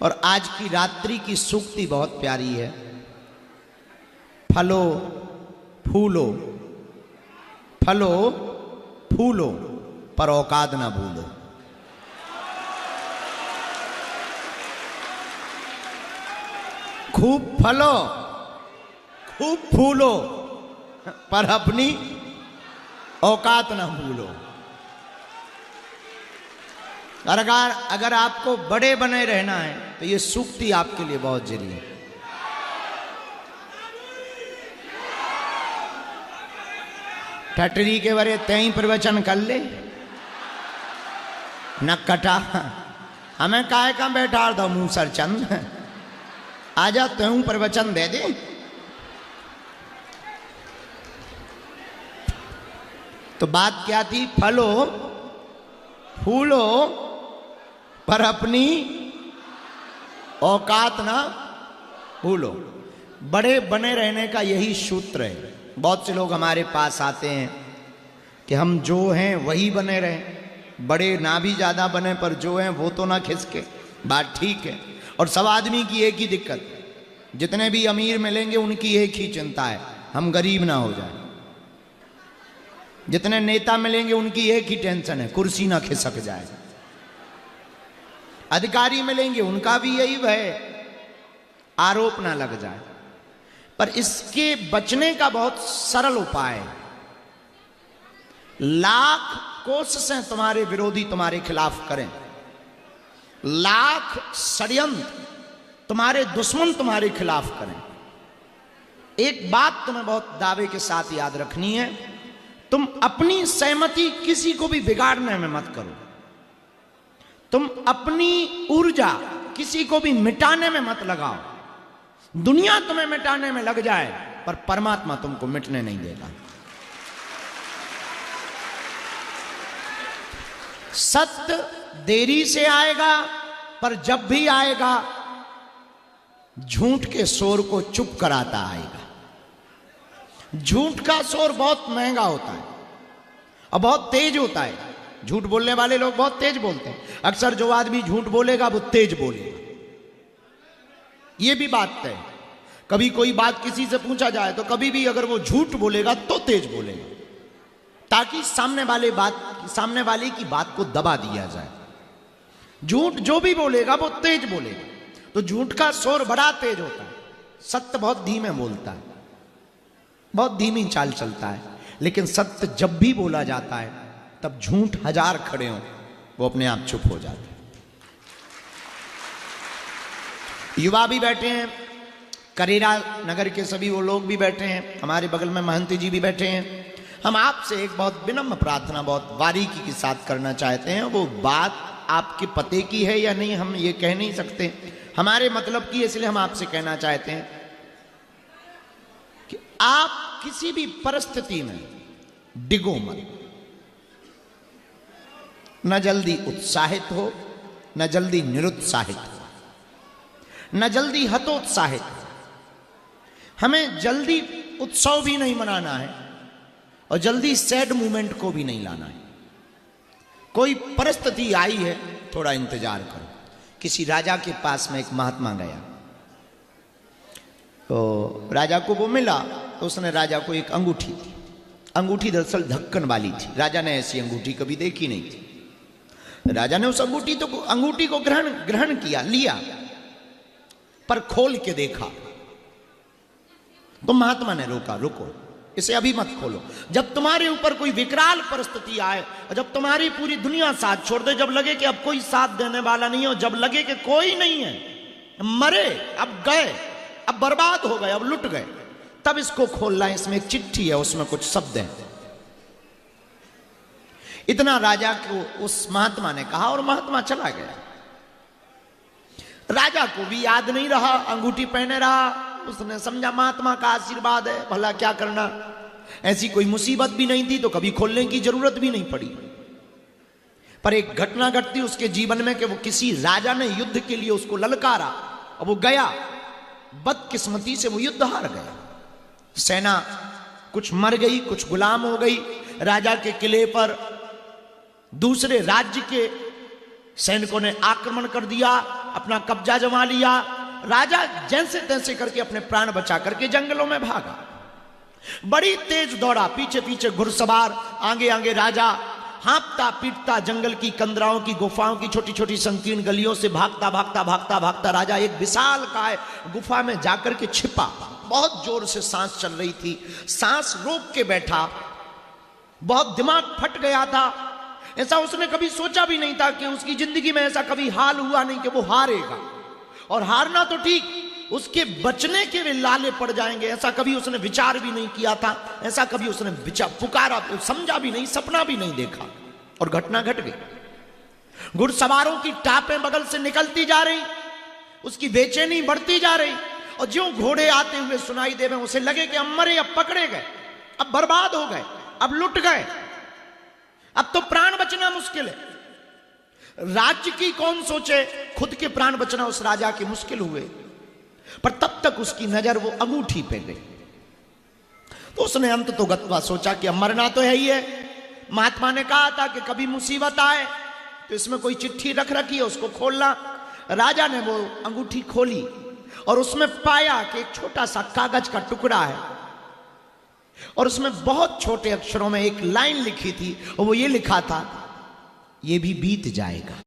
और आज की रात्रि की सूक्ति बहुत प्यारी है। फलो फूलो, फलो फूलो पर औकात ना भूलो। खूब फलो खूब फूलो पर अपनी औकात ना भूलो। अगर आपको बड़े बने रहना है तो ये सूक्ति आपके लिए बहुत जरूरी है। ठटरी के बारे तय प्रवचन कर ले न कटा, हमें काय का बैठा दो मुंह सर चंद, आजा त्यों प्रवचन दे दे। तो बात क्या थी? फलो फूलो पर अपनी औकात ना भूलो। बड़े बने रहने का यही सूत्र है। बहुत से लोग हमारे पास आते हैं कि हम जो हैं वही बने रहें, बड़े ना भी ज्यादा बने पर जो हैं वो तो ना खिसके। बात ठीक है। और सब आदमी की एक ही दिक्कत, जितने भी अमीर मिलेंगे उनकी एक ही चिंता है, हम गरीब ना हो जाए। जितने नेता मिलेंगे उनकी एक ही टेंशन है, कुर्सी ना खिसक जाए। अधिकारी मिलेंगे उनका भी यही भय, आरोप ना लग जाए। पर इसके बचने का बहुत सरल उपाय है। लाख कोशिशें तुम्हारे विरोधी तुम्हारे खिलाफ करें, लाख षड्यंत्र तुम्हारे दुश्मन तुम्हारे खिलाफ करें, एक बात तुम्हें बहुत दावे के साथ याद रखनी है, तुम अपनी सहमति किसी को भी बिगाड़ने में मत करो। तुम अपनी ऊर्जा किसी को भी मिटाने में मत लगाओ। दुनिया तुम्हें मिटाने में लग जाए पर परमात्मा तुमको मिटने नहीं देगा। सत्य देरी से आएगा पर जब भी आएगा झूठ के शोर को चुप कराता आएगा। झूठ का शोर बहुत महंगा होता है और बहुत तेज होता है। झूठ बोलने वाले लोग बहुत तेज बोलते हैं। अक्सर जो आदमी झूठ बोलेगा वो तेज बोलेगा, ये भी बात है। कभी कोई बात किसी से पूछा जाए तो कभी भी अगर वो झूठ बोलेगा तो तेज बोलेगा, ताकि सामने वाले की बात को दबा दिया जाए। झूठ जो भी बोलेगा वो तेज बोलेगा, तो झूठ का शोर बड़ा तेज होता है। सत्य बहुत धीमे बोलता है, बहुत धीमी चाल चलता है। लेकिन सत्य जब भी बोला जाता है तब झूठ हजार खड़े हों वो अपने आप चुप हो जाते हैं। युवा भी बैठे हैं, करेरा नगर के सभी वो लोग भी बैठे हैं, हमारे बगल में महंत जी भी बैठे हैं। हम आपसे एक बहुत विनम्र प्रार्थना बहुत बारीकी के साथ करना चाहते हैं। वो बात आपके पते की है या नहीं हम ये कह नहीं सकते, हमारे मतलब की, इसलिए हम आपसे कहना चाहते हैं कि आप किसी भी परिस्थिति में डिगो मत। न जल्दी उत्साहित हो, न जल्दी निरुत्साहित हो, न जल्दी हतोत्साहित। हमें जल्दी उत्सव भी नहीं मनाना है और जल्दी सैड मूवमेंट को भी नहीं लाना है। कोई परिस्थिति आई है, थोड़ा इंतजार करो। किसी राजा के पास में एक महात्मा गया, तो राजा को वो मिला, तो उसने राजा को एक अंगूठी दी। अंगूठी दरअसल ढक्कन वाली थी, राजा ने ऐसी अंगूठी कभी देखी नहीं थी। राजा ने उस अंगूठी को ग्रहण किया, लिया, पर खोल के देखा तो महात्मा ने रोका, रुको, इसे अभी मत खोलो। जब तुम्हारे ऊपर कोई विकराल परिस्थिति आए और जब तुम्हारी पूरी दुनिया साथ छोड़ दे, जब लगे कि अब कोई साथ देने वाला नहीं है, और जब लगे कि कोई नहीं है, मरे, अब गए, अब बर्बाद हो गए, अब लुट गए, तब इसको खोलना है। इसमें एक चिट्ठी है, उसमें कुछ शब्द हैं। इतना राजा को उस महात्मा ने कहा और महात्मा चला गया। राजा को भी याद नहीं रहा, अंगूठी पहने रहा। उसने समझा महात्मा का आशीर्वाद है, भला क्या करना, ऐसी कोई मुसीबत भी नहीं थी तो कभी खोलने की जरूरत भी नहीं पड़ी। पर एक घटना घटती उसके जीवन में कि वो किसी राजा ने युद्ध के लिए उसको ललकारा और वो गया। बदकिस्मती से वो युद्ध हार गया। सेना कुछ मर गई, कुछ गुलाम हो गई। राजा के किले पर दूसरे राज्य के सैनिकों ने आक्रमण कर दिया अपना कब्जा जमा लिया। राजा जैसे तैसे करके अपने प्राण बचा करके जंगलों में भागा। बड़ी तेज दौड़ा, पीछे पीछे घुड़सवार, आगे आगे राजा, हाँपता पीटता जंगल की कंदराओं की गुफाओं की छोटी छोटी संकीर्ण गलियों से भागता भागता भागता भागता राजा एक विशाल काय गुफा में जाकर के छिपा। बहुत जोर से सांस चल रही थी, सांस रोक के बैठा, बहुत दिमाग फट गया था। ऐसा उसने कभी सोचा भी नहीं था कि उसकी जिंदगी में ऐसा कभी हाल हुआ नहीं कि वो हारेगा। और हारना तो ठीक, उसके बचने के वे लाले पड़ जाएंगे, ऐसा कभी उसने विचार भी नहीं किया था। ऐसा कभी उसने विचार पुकारा, समझा भी नहीं, सपना भी नहीं देखा। और घटना घट गई। घुड़सवारों की टापें बगल से निकलती जा रही, उसकी बेचैनी बढ़ती जा रही। और ज्यों घोड़े आते हुए सुनाई दे रहे, उसे लगे कि अब मरे, अब पकड़े गए, अब बर्बाद हो गए, अब लुट गए, अब तो प्राण बचना मुश्किल है। राज्य की कौन सोचे, खुद के प्राण बचना उस राजा के मुश्किल हुए। पर तब तक उसकी नजर वो अंगूठी पे गई। तो उसने अंत तो गत्वा सोचा कि अब मरना तो है ही है। महात्मा ने कहा था कि कभी मुसीबत आए तो इसमें कोई चिट्ठी रख रखी है, उसको खोलना। राजा ने वो अंगूठी खोली और उसमें पाया कि एक छोटा सा कागज का टुकड़ा है और उसमें बहुत छोटे अक्षरों में एक लाइन लिखी थी और वो ये लिखा था, ये भी बीत जाएगा।